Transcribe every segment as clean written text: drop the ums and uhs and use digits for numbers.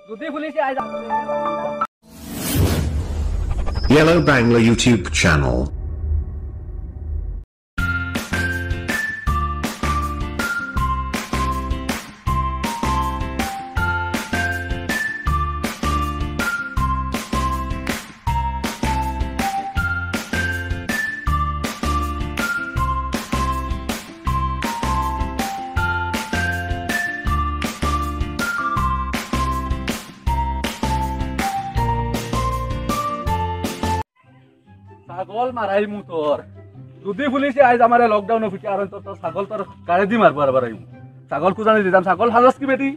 যদি পুলিশে আজ Yellow Bangla YouTube channel. ছাগল মারাই মুতর যদি পুলিশে আজ আমার লকডাউন অফিসে আর তো ছাগল তোর গাড়ি দি মারবো আর বারাই ছাগল কুজানি দিতাম ছাগল হালস কি বেটি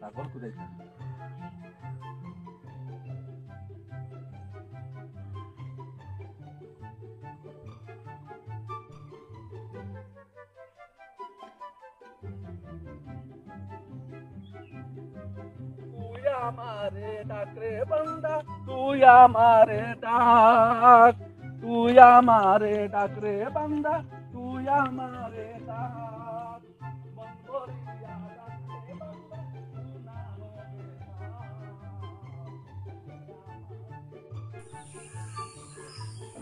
ছাগল কুজাই আমারে ডাক রে বান্দা তুই আমারে ডাক রে বান্দা তুই আমারে ডাক বন্ধরিয়া ডাক রে বান্দা তুই না হবে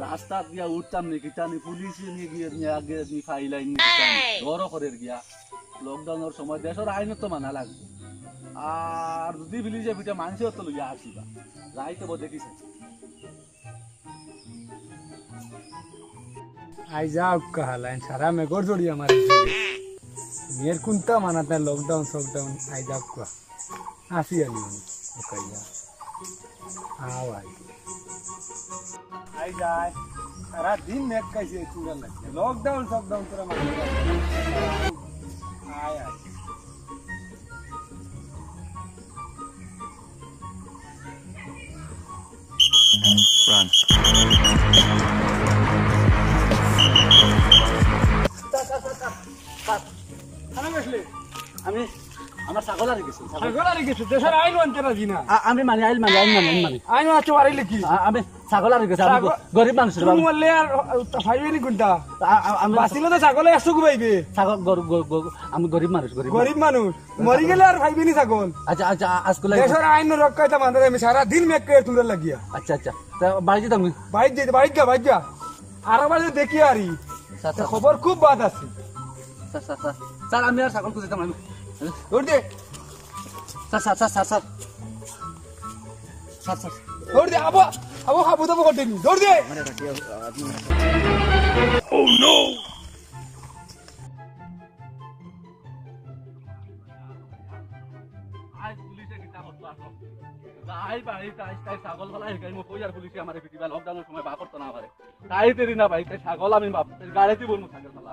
রাস্তা দিয়া উঠতাম নাকি টানি পুলিশে নিয়ে গিয়ে আগে ফাইলাইন বড় করে গিয়া লকডাউনের সময় দেশের আইনত তো মানা লাগবে আর যদি ভিলিজে পিঠে মানসি তো লইয়া আসিবা যাইতে বো দেখিস আই যাও কাহালাইন সারা মেঘর জড়ি আমার মেয়ের কোনটা মানাতে লকডাউন সকডাউন আই যাও কা আসি আমি ওকাইয়া আও আই যাই সারা দিন মেঘ কাইছে চুরা লাগছে লকডাউন সকডাউন তোরা মানে আয় আয় Run. আমি আমার ছাগল আর গেছি ছাগল আর গেছে দেশের আইন মানতে রাজি না আমি মানে আইন আইন আছে মারিলে কি আমি ছাগল আর গেছি আমি গরিব মানুষ তুমি বললে আর ফাইবেনি কোনটা আমি বাসিলে তো ছাগলে একশো গুবাইবে ছাগল আমি গরিব মানুষ গরিব মানুষ মরি গেলে আর ফাইবেনি ছাগল আচ্ছা আচ্ছা আজকে দেশের আইন রক্ষাইতে মানতে আমি সারা দিন মেঘকে তুলে লাগিয়া আচ্ছা আচ্ছা বাড়ি যেতাম বাইক যা আর আবার দেখি আরি খবর খুব বাদ আছে স্যার আমি আর ছাগল খুঁজেতাম আমি দৌড় দে স্যার দৌড় দে আবো খাবো দাবো কন্টিনিউ দৌড় দে Oh no! ছাগল লকডাউনের সময় বা করতো না পারে তাই দেরি না ভাই ছাগল আমি গাড়িতে বলবো ছাগল ফেলা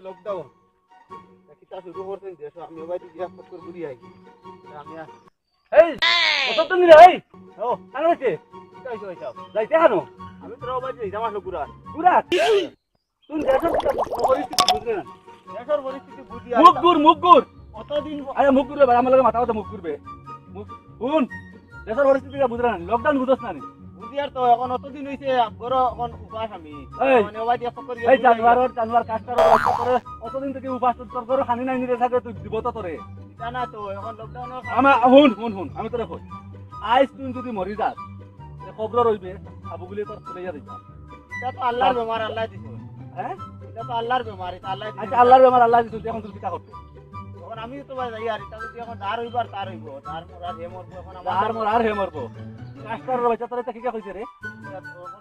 লকডাউন শুরু করছেন দেশ আমি ঘুরি আই আমি যাইতে হানো আমি তো রবাই যাই আমার গুড়া পুরা তুই দেশের পরিস্থিতি বুঝলে না দেশের পরিস্থিতি বুঝি মুখ কতদিন আরে মুখ ঘুরবে আমার লগে মাথা কথা মুখ ঘুরবে শুন দেশের পরিস্থিতি বুঝলে না লকডাউন বুঝছ না বুঝি আর তো এখন অতদিন হইছে বড় এখন উপাস আমি মানে ওবাই দিয়া ফকর এই জানোয়ার কাস্টার করে অতদিন থেকে উপাস তোর করে খানি নাই নিতে থাকে তুই দিব তো তোরে জানা তো এখন লকডাউন আমার শুন আমি তোরে কই আইস তুই যদি মরি যাস খবর রইবে আবু বলে তোর চলে যাবে এটা তো আল্লাহর বেমার আল্লাহ দিছে হ্যাঁ এটা তো আল্লাহর বেমার এটা আল্লাহ দিছে আচ্ছা আল্লাহর বেমার আল্লাহ দিছে এখন তুই কি করতে এখন আমি তো ভাই যাই আর এটা যদি এখন দার হইবার তার হইব তার মোর আর হে মরবো এখন আমার আর হে মরবো কাস্টারের বাচ্চা তোরে কি কইছে রে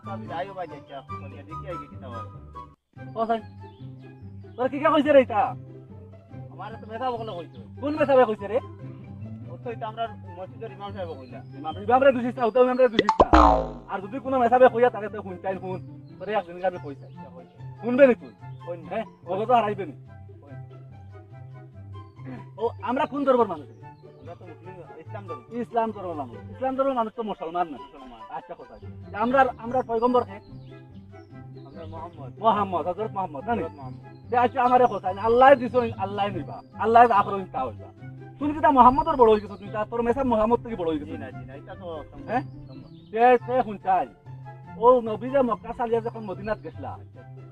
আমি যাইও ভাই যাইছা বলিয়া দেখি আই কি তাও কোথায় তোর কি কইছে রে এটা আমার তো মেধা বকলে কইছো কোন মেসাবে কইছে রে ওই তো আমরা মসজিদের ইমাম সাহেব কইলা ইমামরে দুছিস না ওটাও ইমামরে দুছিস না আর যদি কোনো মেসাবে কইয়া তাকে তো শুনতাই শুন তোরে একদিন গাবে কইছে শুনবে নি তুই কোন হ্যাঁ ওগো তো হারাইবে নি ও আমরা কোন ধর্মের মানুষ আমরা তো মুসলিম ইসলাম ধর্মের মানুষ ইসলাম ধর্মের মানুষ তো মুসলমান না আচ্ছা কথা আমরা পয়গম্বর কে আমরা মোহাম্মদ হযরত মোহাম্মদ না তে আচ্ছা আমারে কথা আল্লাহ দিছো আল্লাহ নিবা আল্লাহ আখরো তা হইবা তুই কিতা মোহাম্মদর বড় হয়ে গেছ তুই তোর মেসা মোহাম্মদ থেকে বড় হয়ে গেছ জি না এটা তো হ্যাঁ সে শুনছাই ও নবী যে মক্কা সারিয়া যখন মদিনাত গেছলা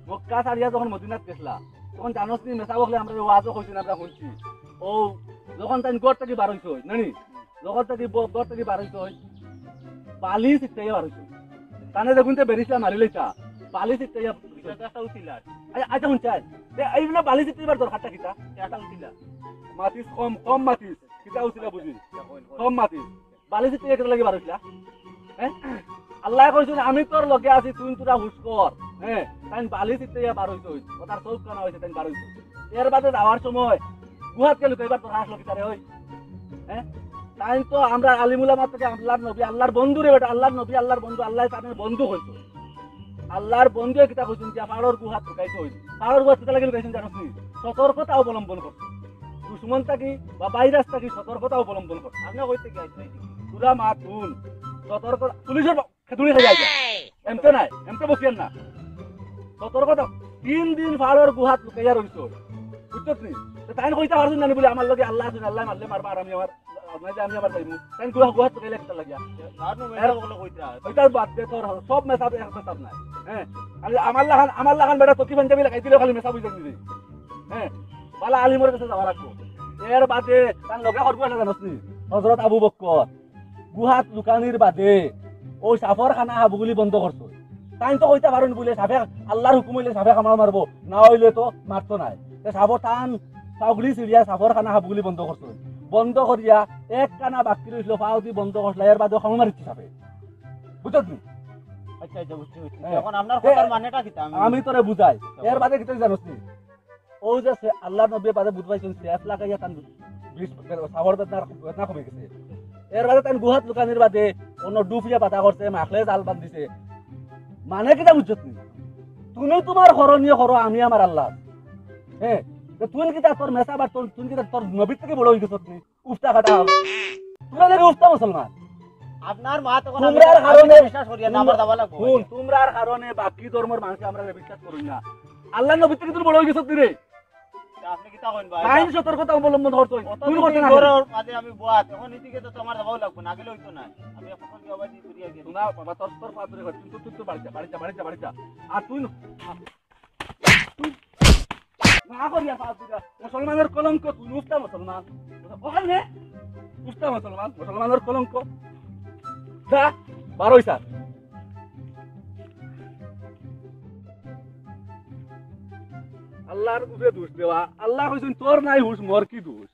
মক্কা সারিয়া যখন মদিনাত গেছলা তখন জানোস নি মেসা বকলে আমরা ওয়াজও কইছি না আমরা শুনছি ও যখন তাই গড় থেকে বার হইছ নানি যখন থেকে গড় থেকে বার হইছ পালি সিটাইয়া বার হইছ তানে দেখুন তে বেরিসা মারি লইতা পালি সিটাইয়া এটা তো একটা উচিলা আচ্ছা শুনছাই এইগুলো পালি সিটাইবার দরকারটা কিতা এটা উচিলা মাটিস কম মাটিস কিতা উচিলা বুঝি কম মাটিস বালি সিটাইয়া কেটে লাগি বার হইছলা হ্যাঁ আল্লাহ কইছেন আমি তোর লগে আছি তুই তোরা হুশ কর হ্যাঁ তাই বালি সিটাইয়া বার হইছ ওটার চোখ কানা হইছে তাই বার হইছ এর বাদে যাওয়ার সময় গুহাত গেল তো এবার তোর হাসলো কিতারে হই হ্যাঁ তাই তো আমরা আলিমুলামা থেকে আল্লাহর নবী আল্লাহর বন্ধু রে বেটা আল্লাহর নবী আল্লাহর বন্ধু আল্লাহ তাদের বন্ধু হইতো আল্লাহর বন্ধু কিতা কইছেন যে পাহাড়ের গুহাত ঢুকাইতে হইছে পাহাড়ের গুহাত কিতা লাগিল কইছেন জানোস নি সতর্কতা অবলম্বন করতে দুশ্মন থাকি বা ভাইরাস থাকি সতর্কতা অবলম্বন করতে আপনি কইতে গেছেন পুরা মাতুন সতর্ক পুলিশের খেতুড়ি খাই যায় এমতে নাই এমতে বসিয়েন না সতর্কতা 3 দিন পাহাড়ের গুহাত ঢুকাইয়া রইছ বুঝছত নি তাই কইতা পারছেন না বলে আমার লগে আল্লাহ আছে আল্লাহ মারলে মারবা আর আমি আমার আমি আবার যাইমু তাই গুহাত ঢুকাইলে একটা লাগিয়া আর নো মেলা বলে কইতা ওইটার বাদ দে তোর সব মেসাব এক মেসাব নাই হ্যাঁ আর আমার লাগান বেটা তকি পাঞ্জাবি লাগাই দিলে খালি মেসাব বুঝাই দিবি হ্যাঁ বালা আলিমর কাছে যাওয়া রাখবো এর বাদে তার লগে করবো না জানোস নি হযরত আবু বকর গুহাত লুকানির বাদে ওই সাফর খানা হাবুগুলি বন্ধ করছো তাই তো কইতা পারেন বলে সাফে আল্লাহর হুকুম হইলে সাফে কামড় মারবো না হইলে তো মারতো নাই সাফর টান সাউগুলি চিড়িয়া সাফর খানা হাবুগুলি বন্ধ করছো বন্ধ করিয়া এক কানা বাকি রইছিল পাউতি বন্ধ করছিল এর বাদে খামড় মারিতে সাফে বুঝছত নি আচ্ছা আচ্ছা বুঝছি এখন আপনার কথার মানেটা কি আমি তোরে বুঝাই এর বাদে কি তুই জানোস নি ও যে আল্লাহ নবীর বাদে বুঝবাইছেন সেফ লাগাইয়া তান বিষ সাফর বেদনা কমে গেছে এর বাদে তান গুহাত লুকানির বাদে অন্য ডুফিয়া পাতা করছে মাখলে জাল বান্ধিছে মানে কিটা বুঝছত নি তুমি তোমার করণীয় করো আমি আমার আল্লাহ হ্যাঁ তুই কিটা তোর মেসা বা তুই কিটা তোর নবীর থেকে বড় হয়ে গেছত নি উফতা কাটা তোরা দেখি উফতা মুসলমান আপনার মা তখন তোমরার কারণে বিশ্বাস করিয়া না আমার দাবা লাগবে শুন তোমরার কারণে বাকি ধর্মের মানুষ আমরা বিশ্বাস করি না আল্লাহ নবীর থেকে তুই বড় হয়ে গেছত রে আপনি কি তা কইন ভাই আইন সতর্কতা অবলম্বন করতে তুই করতে না গরর মাঝে আমি বুয়াত এখন নিতিকে তো তোমার দাবাও লাগবে না গেলে হইতো না আমি এখন কি আবার দি করিয়া গেছি না বাবা তোর পাত্রে কর তুই বাড়ি যা আর তুই না করিয়া পাত্রে মুসলমানের কলঙ্ক তুই উফতা মুসলমান ওখানে উফতা মুসলমানের কলঙ্ক যা বারোই স্যার আল্লাহর উপরে দোষ দেওয়া আল্লাহ কইছেন তোর নাই হুশ মোর কি দোষ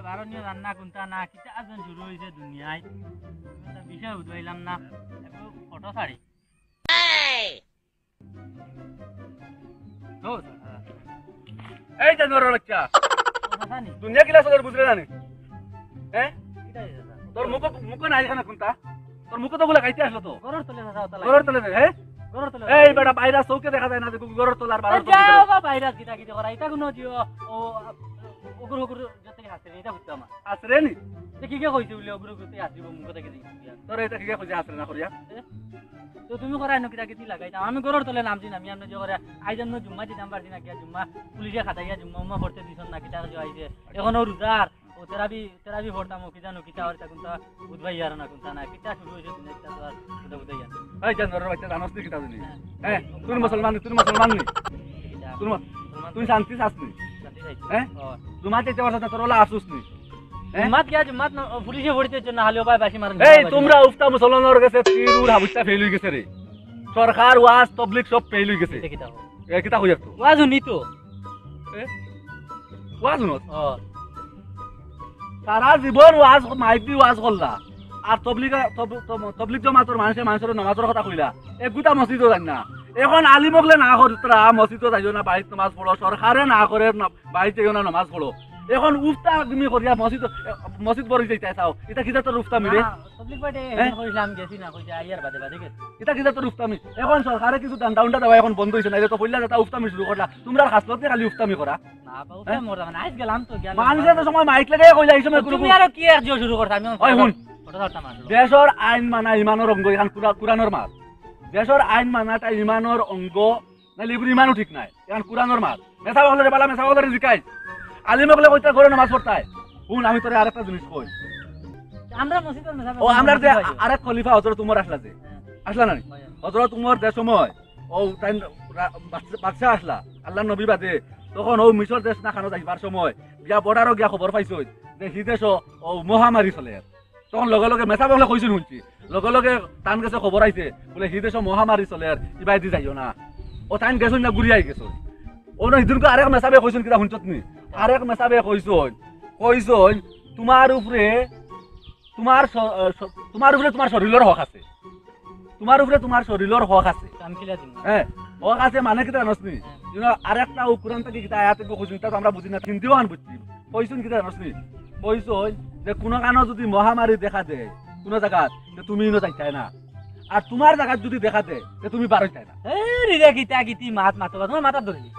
ভারতীয় রান্না কোনটা না কিতা আজন শুরু হয়েছে দুনিয়ায় বিষয় উঠলাম না একটু ফটো ছাড়ি এই জানোয়ারের বাচ্চা দুনিয়া কিলা সদর বুঝলে জানি হ্যাঁ তোর মুখ নাই এখানে কোনটা তোর মুখ তো বলে খাইতে আসলো তো গরর তলে ঘরের তলে হ্যাঁ গরর তলে এই বেটা বাইরে চৌকে দেখা যায় না যে ঘরের তলার বাইরে যাও বা বাইরে কিটা কিটা করা এটা কোনো দিও ও ওগুর ওগুর যতে হাসে এটা বুঝতে আমার আসরে নি কি কে কইছে বলে ওগুর ওগুরতে আসিব মুখ থেকে দেখি তোর এটা কি কইছে আসরে না করিয়া তো তুমি করাই ন কিটা কিটি লাগাইতা আমি গরর তলে নামছি না আমি আমনে যে করে আইজন ন জুম্মা দিতাম পারছি না কিয়া জুম্মা পুলিশে খাটাইয়া জুম্মা উম্মা পড়তে দিছন না কিটা যে আইছে এখনো রোজার ও তেরাবি পড়তাম ও কিটা ন কিটা আর তা কোনটা বুঝবাই আর না কোনটা না কিটা শুরু হইছে তুমি একটা তো আর বুঝা বুঝাই আর এই জানোয়ারের বাচ্চা জানোস নি কিটা জানি হ্যাঁ তুই মুসলমান নি তুই শান্তি শাস্তি হ্যাঁ জুমাতে যাওয়ার সাথে তোর ওলা আসুস নি জুম্মাত গিয়া জুম্মাত পুলিশে পড়তে জন্য হালিও ভাই বাসি মারেন এই তোমরা উফতা মুসলমানের কাছে তিরুর হাবুটা ফেল হই গেছে রে সরকার ওয়াজ পাবলিক সব ফেল হই গেছে কিটা এ কিটা হইয়া তো ওয়াজ নি তো ওয়াজ নত ও সারা জীবন ওয়াজ মাইক দি ওয়াজ করলা আর তবলিগ জমাতর মানুষের নামাজের কথা কইলা একগুটা মসজিদও জানি না এখন আলিমগলে না করতরা মসজিদও যাইও না বাড়িতে নামাজ পড়ো সরকারে না করে বাড়িতে যাইও না নামাজ পড়ো এখন উফতা তুমি করিয়া মসজিদ পড়ি যাইতে চাও এটা কিটা তোর উফতা মিলে পাবলিক পার্টি কইলাম গেছি না কইছে আইয়ার বাদে বাদে গেছে এটা কিটা তোর উফতামি এখন সরকারে কিছু ডাউনটা দেওয়া এখন বন্ধ হইছে না এটা তো কইলা যেটা উফতামি শুরু করলা তোমরা হাসলতে খালি উফতামি করা না বাবা মোর মানে আইজ গেলাম তো গেলাম মানুষের তো সময় মাইক লাগাই কইলা এই সময় তুমি আর কি আর জো শুরু করছ আমি ওই হুন ফটো ছাড়তাম আসলো দেশর আইন মানা ইমানের অঙ্গ এখন কোরআনের মাত দেশর আইন মানাটা ইমানের অঙ্গ নাহলে এগুলো ইমানও ঠিক নাই এখন কোরআনের মাত মেসা বলে বালা মেসা বলে জিকাই আলিমে বলে কইতা করে নামাজ পড়তাই শুন আমি তোরে আরেকটা জিনিস কই আমরা মসজিদের মেসাবে ও আমরা যে আরেক খলিফা হযরত উমর আসলা যে আসলা না হযরত উমর যে সময় ও তাই বাদশা আসলা আল্লাহর নবী বাদে তখন ও মিশর দেশ না খানো যাইবার সময় গিয়া বর্ডারও গিয়া খবর পাইছো যে হি দেশ ও মহামারী চলে তখন লগে লগে মেসা বলে কইছিল শুনছি লগে লগে তান গেছে খবর আইছে বলে হি দেশ মহামারী চলে ইবাই দি যাইও না ও তাইন গেছো না ঘুরি আই গেছো ও না হিদিনকে আরেক মেসাবে কইছেন কিটা শুনছত নি আরেক মেসাবে কইছন তোমার উপরে তোমার শরীরের হক আছে তোমার উপরে তোমার শরীরের হক আছে আমি কিলা দিম হ্যাঁ হক আছে মানে কিটা জানসনি আরেকটা কোরআন থেকে কিটা আয়াতে কইছন তা আমরা বুঝি না হিন্দিও আন বুঝছি কইছন কিটা জানসনি কইছন যে কোনো কানো যদি মহামারী দেখা দেয় কোনো জায়গাত তুমি ইনো যাইতাই না আর তোমার জায়গাত যদি দেখা দেয় যে তুমি বারইতাই না এই রিদা কিতা কিতি মাত তোমার মাথা ধরলি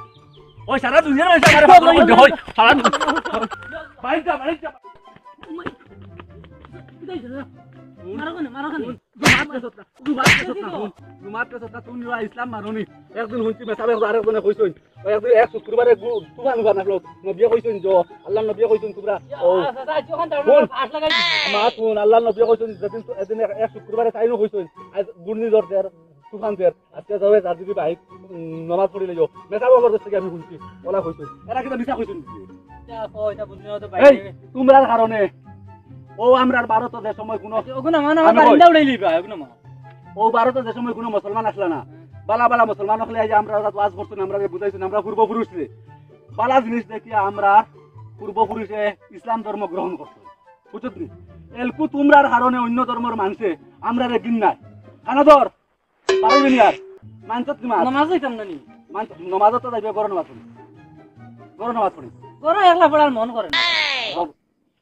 ওই সারা দুনিয়ার মানুষ আমারে ভালো মন্দ হয় সারা বাইটা ইসলাম মাননি একদিন শুনছি মেসাবে আরেকজনে কইছেন একদিন এক শুক্রবারে তুফান উঠা নাকলো নবিয়ে কইছেন যে আল্লাহ নবিয়ে কইছেন তোমরা ও মা শুন আল্লাহ নবিয়ে কইছেন যেদিন এদিন এক শুক্রবারে তাইনো কইছেন আজ ঘূর্ণিঝড় দেয়ার তুফান দেয়ার আজকে যাবে যার যদি বাইক নমাজ পড়িলে যাও মেসাবে করতে থেকে আমি শুনছি ওলা কইছেন এরা কিন্তু মিছা কইছেন তোমরার কারণে ও আমরার ভারত যে সময় কোনো ও ভারত যে সময় কোনো মুসলমান আসলা না বালা বালা মুসলমান হলে আমরা ওয়াজ করছেন আমরা বুঝাইছেন আমরা পূর্বপুরুষ রে বালা জিনিস দেখি আমরা পূর্বপুরুষে ইসলাম ধর্ম গ্রহণ করছে বুঝত নি এলকু তোমরার কারণে অন্য ধর্মের মানুষে আমরা রে গিন নাই কানাদর পারবি নি আর মানছত কি নামাজ হইতাম না নি নমাজত তো যাইবে গরম নামাজ পড়ি গরো একলা পড়ার মন করে না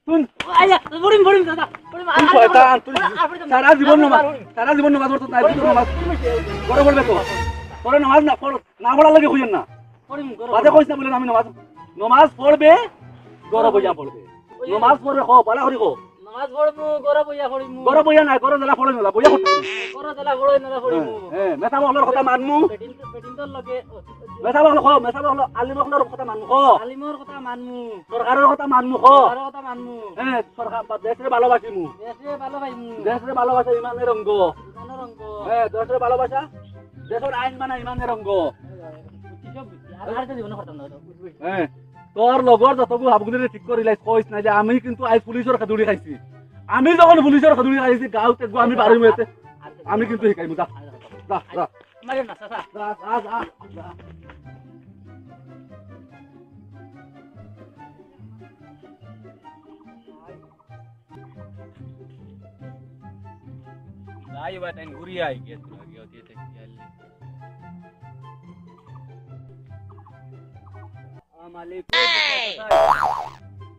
শুন আইয়া বড়িম দাদা তুই শয়তান তুই সারা জীবন নামাজ পড়তো না তুই নামাজ করে বলবে তো পরে নামাজ না পড়ার লাগে কইেন না বড়িম গরো বাদে কইছ না বলে আমি নামাজ পড়বে গরো বইয়া পড়বে নামাজ পড়বে কো বালা করি কো নামাজ পড়মু গরো বইয়া পড়িমু গরো বইয়া না গরো জেলা পড়ে না বইয়া পড়তে গরো জেলা গড়ই না পড়িমু হ্যাঁ মেথা বহলর কথা মানমু পেটিন তোর লগে মেথা বহল আলিম বহলর কথা মানমু কো আলিমর কথা মানমু সরকারের কথা মানমু কো আর কথা মানমু হ্যাঁ সরকার দেশরে ভালোবাসিমু দেশে ভালো পাইমু দেশরে ভালোবাসা ইমানের অঙ্গ ইমানের অঙ্গ হ্যাঁ দেশরে ভালোবাসা দেশের আইন মানা ইমানের অঙ্গ আর জীবন করতাম না হ্যাঁ তোর লগর যতগু হাবগুলি ঠিক করে লাইছ কইছ না যে আমি কিন্তু আই পুলিশের খাদুড়ি খাইছি আমি যখন পুলিশের খাদুড়ি খাইছি গাঁওতে গো আমি বাড়ি মেতে আমি কিন্তু শিখাইমু যা যা যা মারে না চাচা যা যা যা आई बात इन घुरी आई गया तू आगे होती है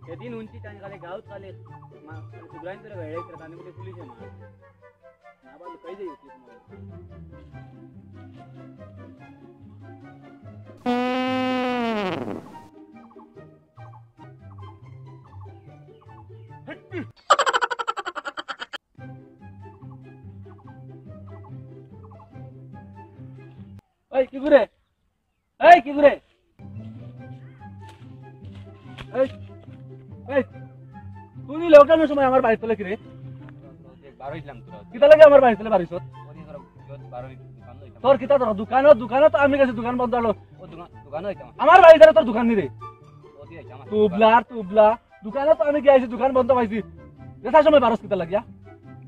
यदि उंची कान खाली गाव चाले सुग्राइन तर वेळे तर काने कुठे पुलिस आहे ना बाबा काही जाई होती এই কি করে এই কি করে এই এই তুই লকডাউনের সময় আমার বাড়ি চলে কি রে बारो इस्लाम तुरा কিতা লাগে আমার বাড়ি চলে বাড়ি চল ওদি ধর बारो दुकान लइता তোর কিতা তোর দোকানে তো আমি গেছি দোকান বন্ধ হলো ओ दुकान लइता আমার বাড়ি ধরে তোর দোকান নি রে ओदी आइता তুবলা দোকানে তো আমি গিয়েছি দোকান বন্ধ পাইছি যেটা সময় বারোস কিতা লাগিয়া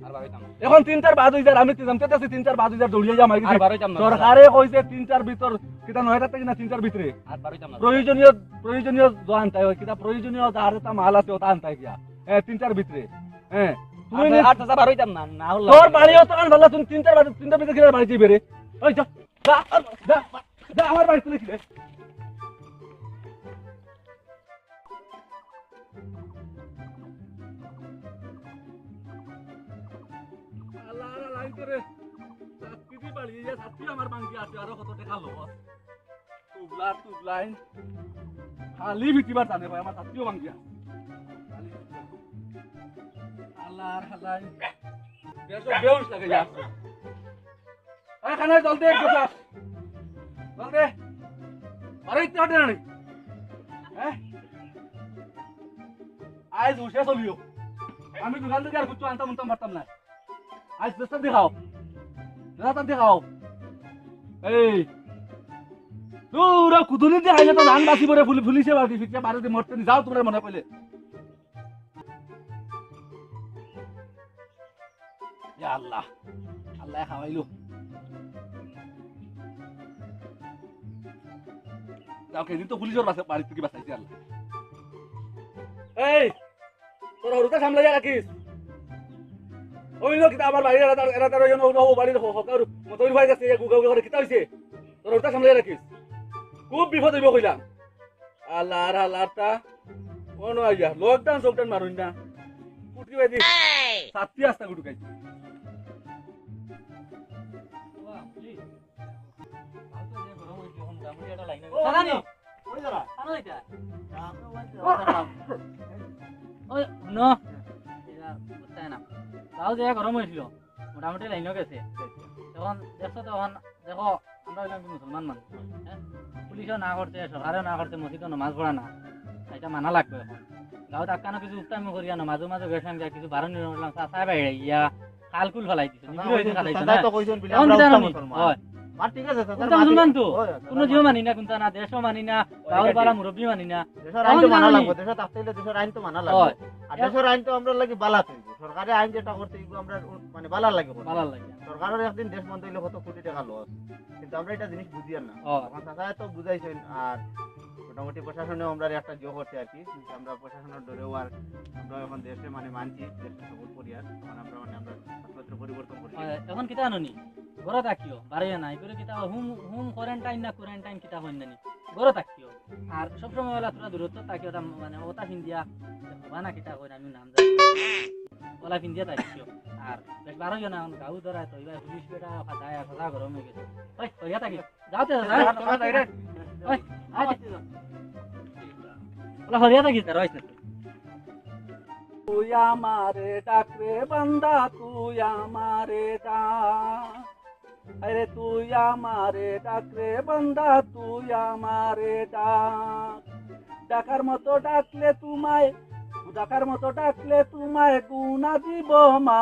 আর বারো ইতাম এখন 3-4 বাদ হই যার আমি জানতে চাচ্ছি 3-4 বাদ হই যার দৌড়িয়ে যাম আর বারো ইতাম সরকারে কইছে 3-4 ভিতর কিতা 9টা থেকে না 3-4 ভিতরে আর বারো ইতাম প্রয়োজনীয় আনতাই হয় কিতা প্রয়োজনীয় যার তা মাল আছে ওটা আনতাই গিয়া 3-4 ভিতরে হ্যাঁ তুই আর চাচা বারো ইতাম না না হল তোর বাড়িও তো আন ভালো তুমি 3-4 ভিতরে কিনা বাড়ি যাবে রে ওই যা যা আমার বাড়ি চলে কি রে আল্লাহ আল্লাহ লাই করে সাতটি বাড়ি যা সাতটি আমার বাঙ্গি আছে আর কত টাকা লব তুবলাইন খালি ভিটিবার জানে ভাই আমার সাতটিও বাঙ্গি আছে আল্লাহর হালাই বেউস লাগে যা এখানে জলদি এক কথা জলদি আরে ইতে হটে না হ্যাঁ আজ উঠে চলিও আমি দোকান থেকে আর কিছু আনতাম উনতাম পারতাম না আজ বেসন দেখাও রাতার দেখাও এই তোরা কুদুনি দিয়ে আইলে তো ধান বাসি পরে পুলিশে বাড়ি ফিরছে বাড়িতে মরতে নি যাও তোমরা মনে পড়লে ইয়া আল্লাহ আল্লাহ খাওয়াইলো যাও কেদিন তো পুলিশের বাড়ি থেকে বাঁচাইছে আল্লাহ এই তোরা হরুতা সামলাইয়া রাখিস ওই লোক কিতা আমার বাড়ি এরা তার জন্য ও বাড়ির হকার মতই ভাই যাচ্ছে গুগা করে কিতা হইছে তোরা হরুতা সামলাইয়া রাখিস খুব বিপদ হইব কইলাম আল্লাহ আর আল্লাহটা কোন আইয়া লকডাউন মারুন না কুটি ভাই দি সাতটি আস্তা গুটু খাইছি সারানি ওই যারা আনো এটা ওই নো এটা বুঝতে না তাও যে গরম হয়েছিল মোটামুটি লাইনও গেছে তখন দেখছো তখন দেখো আমরা হইলাম কি মুসলমান মানুষ হ্যাঁ পুলিশও না করতে সরকারেও না করতে মসজিদও নামাজ পড়া না এটা মানা লাগবে এখন গাঁৱত আকানো কিছু উত্তামি করিয়া না মাঝে মাঝে গেছিলাম কিছু বারণ নিলাম চাই বাইরে ইয়া কালকুল ফেলাই দিছে নিবিড় হইতে খালাইছে না তো কইছেন বিলে এখন আমরা কিতা উত্তম জানি? মুসলমান হয় মার ঠিক আছে উত্তম মুসলমান তো কোনো জিও মানি না কোনটা না দেশও মানি না গাঁৱৰ পাৰা মুরব্বী মানি না দেশের আইন তো মানা লাগবে দেশের থাকতে হলে দেশের আইন তো মানা লাগবে হয় আর দেশের আইন তো আমরা লাগি বালা থাকবে সরকারের আইন যেটা করতে এগুলো আমরা মানে বালা লাগে ভালো লাগে সরকারের একদিন দেশ বন্ধ হইলে কত কোটি টাকা লস কিন্তু আমরা এটা জিনিস বুঝিয়ার না হয় তখন চাচা তো বুঝাইছেন আর মোটামুটি প্রশাসনেও আমরা একটা জো করছে আর কি আমরা প্রশাসনের ডরেও আর আমরা এখন দেশে মানে মানছি দেশে সাপোর্ট করি আর তখন আমরা মানে আমরা ছাত্রছাত্রী পরিবর্তন করছি এখন কিতা আননি ঘরে থাকিও বাড়ি নাই করে কিতা হোম কোয়ারেন্টাইন না কোয়ারেন্টাইন কিতা হইন নানি ঘরে থাকিও আর সব সময় ওলা তোরা দূরত্ব থাকিও মানে ওটা ফিন্দিয়া বানা কিতা কই আমি নাম জানি ওলা ফিন্দিয়া থাকিও আর বেশ বারো জন এখন গাউ ধরা তো এবার পুলিশ বেটা ফাটায় আর ফাটা গরম হয়ে গেছে ওই কইয়া থাকি যাওতে ওই ওলা হরিয়া থাকি তার রইছ না তুই আমারে ডাক রে বান্দা তুই আমারে ডাক আরে তুই আমারে ডাক রে বান্দা তুই আমারে ডাক ডাকার মতো ডাকলে তোমায় গুনা দিব মা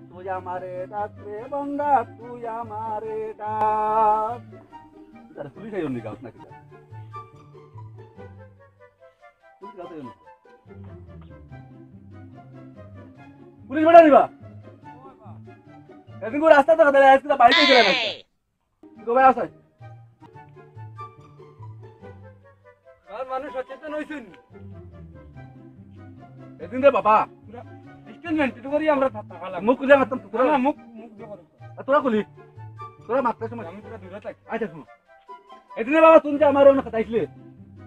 তুই আমারে ডাক রে বান্দা তুই আমারে ডাক তার পুলিশ আইও নি গাউস নাকি পুলিশ গাউস আইও পুলিশ বেটা দিবা এদিন করে রাস্তা তো দাঁড়া আজকে বাড়িতে গেলে না গোবাই আসাই আর মানুষ সচেতন হইছেন এদিন রে বাবা ডিস্টেন্সমেন্ট এটা করি আমরা থাকা লাগবে মুখ খুলে মারতাম তোরা না মুখ মুখ দিয়ে করো তোরা খুলি তোরা মারতে সময় আমি পুরো দূরে থাকি আচ্ছা শুনো এদিন রে বাবা তুমি যে আমার অন্য কথা আইছিলে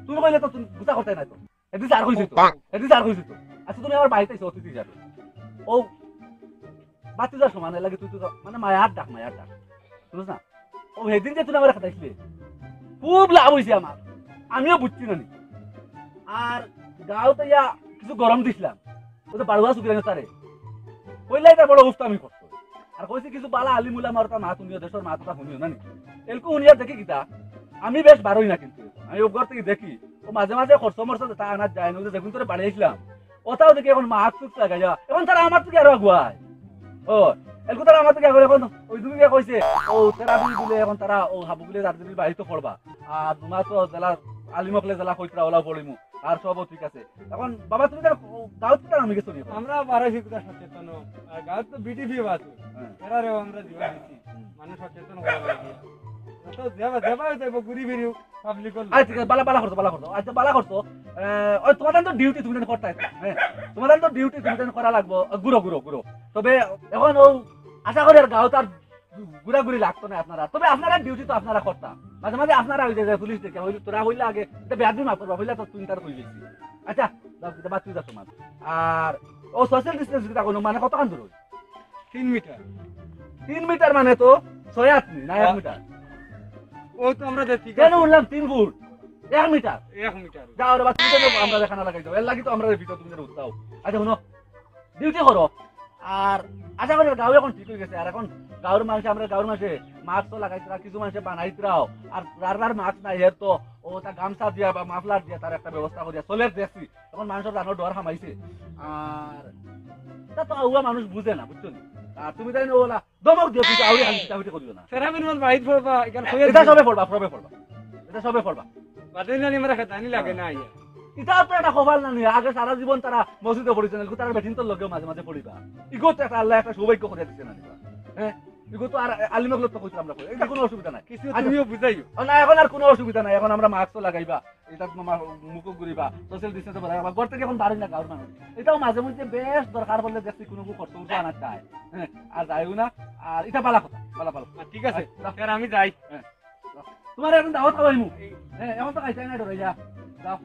তুমি কইলে তো তুমি গুতা করতে নাই তো এদিন আর কইছিস তো আচ্ছা তুমি আমার বাড়িতে এসে অতিথি যাবে ও বাতি যার সমান লাগে তুই তো মানে মায়ার ডাক বুঝছ না ও সেদিন যে তুমি আমার কথা আইছিলে খুব লাভ হয়েছে আমার আমিও বুঝছি না আর গাঁওতে ইয়া কিছু গরম দিছিলাম ও তো বাড়ুয়া চুকি লাগে তারে কইলাই তার বড় উস্তা আমি করতো আর কইছে কিছু বালা আলিমুলা মারতা মা তুমিও দেশের মা তোটা শুনিও না এলকু শুনিয়া দেখি কিতা আমি বেশ বারোই না কিন্তু আমি ওর থেকে দেখি ও মাঝে মাঝে খরচ মরচ তা আনার যায় না দেখুন তোরে বাড়ি আসলাম ওটাও দেখি এখন মাছ চুক লাগাই যা এখন তারা আমার থেকে আরো আগুয়ায় ও এলকু তারা আমার থেকে এখন ওই তুমি কইছে ও তেরাবি বলে এখন তারা ও হাবু বলে রাত দিবি বাড়িতে পড়বা আর তোমার তো জেলা আলিমকলে জেলা কইতরা ওলা পড়িমু আর সবও ঠিক আছে এখন বাবা তুমি গাঁও থেকে আমি গেছো আমরা বারোশি কোটা সচেতন আর গাঁত তো বিটিভি বাস এরারেও আমরা দিবা দিচ্ছি মানুষ সচেতন করা লাগে তো দেবা যাইব ঘুরি ফিরি পাবলিক আচ্ছা ঠিক আছে বালা করছো আচ্ছা বালা করছো ওই তোমাদের তো ডিউটি তুমি করতে হ্যাঁ তোমাদের তো ডিউটি তুমি করা লাগবো গুড়ো তবে এখন ও আশা করি আর গাঁও তার ঘুরাঘুরি লাগতো না আপনারা তবে আপনারা ডিউটি তো আপনারা করতাম মাঝে মাঝে আপনারা ওই যে পুলিশ দেখে তোরা হইলে আগে বেয়াদি মাপ করবা হইলে তো তুমি তার কই গেছি আচ্ছা বাদ তুই যা তোমার আর ও সোশ্যাল ডিস্টেন্স কিটা কোনো মানে কতক্ষণ দূর 3 মিটার 3 মিটার মানে তো 6 হাত না 1 মিটার ও তো আমরা দেখি কেন উঠলাম 3 ফুট 1 মিটার 1 মিটার যাও রে বাচ্চা তুমি আমরা দেখানা লাগাই দাও এর লাগি তো আমরা ভিডিও তুমি উঠতাও আচ্ছা শুনো ডিউটি করো আর আশা করি গাঁও এখন ঠিক হয়ে গেছে আর এখন গাঁওর মানুষ আমরা গাঁওর মাসে মাস্ক তো লাগাইতরা কিছু মানুষে বানাইতরাও আর যার মাস্ক নাই এর তো ও তা গামছা দিয়া বা মাফলার দিয়া তার একটা ব্যবস্থা করিয়া চলে দেখছি এখন মানুষের জানো ডর হামাইছে আর এটা তো আউয়া মানুষ বুঝে না বুঝছো আর তুমি তাই ওলা দমক দিও কিন্তু আউরি হালি চিটা করিও না সেরামিন মান বাইত পড়বা এখান এটা সবে পড়বা এটা সবে পড়বা বাদেলানি আমরা খাতানি লাগে না আইয়া এটা তো একটা খবর না নিয়ে আগে সারা জীবন তারা মসজিদে পড়িছে না তারা বেঠিন তো লগেও মাঝে মাঝে পড়িবা ইগো তো একটা আল্লাহ একটা সৌভাগ্য করে দিচ্ছে না নিবা হ্যাঁ ইগো তো আর আলিমক লোক তো কইছি আমরা কই এটা কোনো অসুবিধা নাই কিছু তুমিও বুঝাইও না এখন আর কোনো অসুবিধা নাই এখন আমরা মাস্ক লাগাইবা এটা মুখ ঘুরিবা সোশ্যাল ডিস্টেন্স বাড়াইবা ঘর থেকে এখন বাড়ি না গাঁর মানুষ এটাও মাঝে মধ্যে বেশ দরকার বললে দেখছি কোনো কষ্ট উঠে আনা চায় হ্যাঁ আর যাইও না আর এটা পালা কথা পালা ঠিক আছে স্যার আমি যাই তোমার এখন দাওয়াত খাওয়াইমু হ্যাঁ এখন তো খাইছাই না ডরাই যা যাও